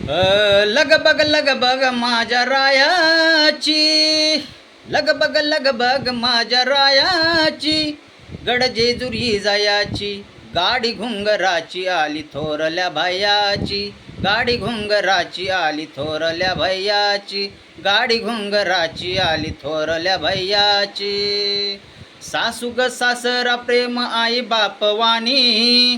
लगबग माझ्या रायाची, लगबग माझ्या रायाची, गड जेजुरी जायाची, गाडी घुंगराची आली थोरल्या भैयाची, गाडी घुंगराची आली थोरल्या भैयाची, गाडी घुंगराची आली थोरल्या भैयाची. सासू ग सासरा प्रेम आई बापवानी,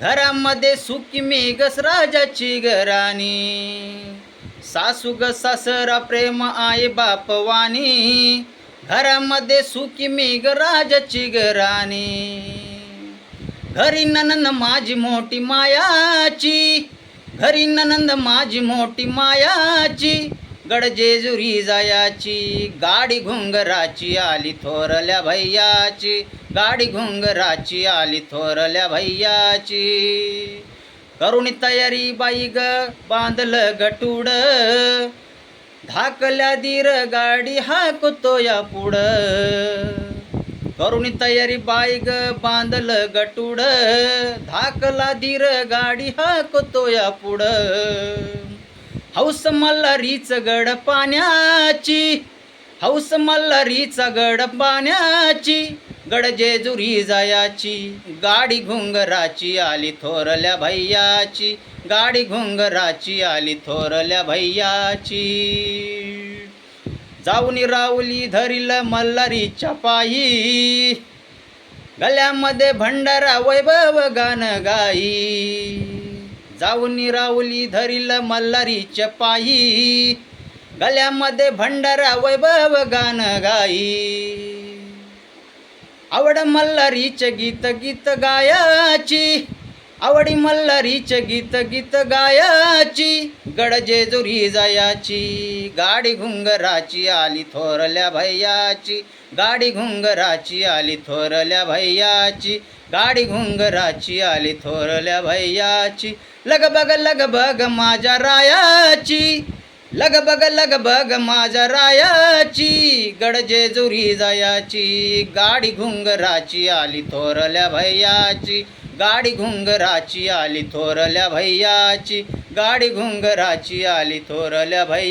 घरामध्ये सुखी मेघस राजाची घराणी. सासू ग सासरा प्रेम आई बापवानी, घरामध्ये सुखी मेघ राजाची घराणी. घरी ननंद माझी मोठी मायाची, घरी ननंद माझी मोठी मायाची, गड जेजुरी जायाची, गाडी घुंगराची आली थोरल्या भैयाची, गाडी घुंगराची आली थोरल्या भैयाची. करुणी तयारी बाई ग बांधलं गटूड, धाकल्या दीर गाडी हाकतो या पुढं. करुणी तयारी बाई ग बांधलं गटूड, धाकला दीर गाडी हाकतो या पुढं. हौस मल्हारीच गड पाण्याची, हौस मल्हारीच गड पाण्याची, गड जेजुरी जायाची, गाडी घुंगराची आली थोरल्या भैयाची, गाडी घुंगराची आली थोरल्या भैयाची. जाऊन राऊली धरिल मल्हारीच्या पायी, गळ्यामध्ये भंडारा वैभव गान गाई. जाऊन राऊली धरिल मल्हारीच्या पायी, गळ्यामध्ये भंडारा वैभव गान गाई. आवड मल्हारीचे गीत गीत गायाची, आवडी मल्हारीचे गीत गीत गायाची, गड जेजुरी जायाची, गाडी घुंगराची आली थोरल्या भैयाची, गाडी घुंगराची आली थोरल्या भैयाची, गाडी घुंगराची आली थोरल्या भैयाची. लगबग माझ्या रायाची, लगबग माझ्या रायाची, गड जेजुरी जायाची, गाडी घुंगराची आली थोरल्या भैयाची, गाडी घुंगराची आली थोरल्या भैयाची, गाडी घुंगराची आली थोरल्या भैया.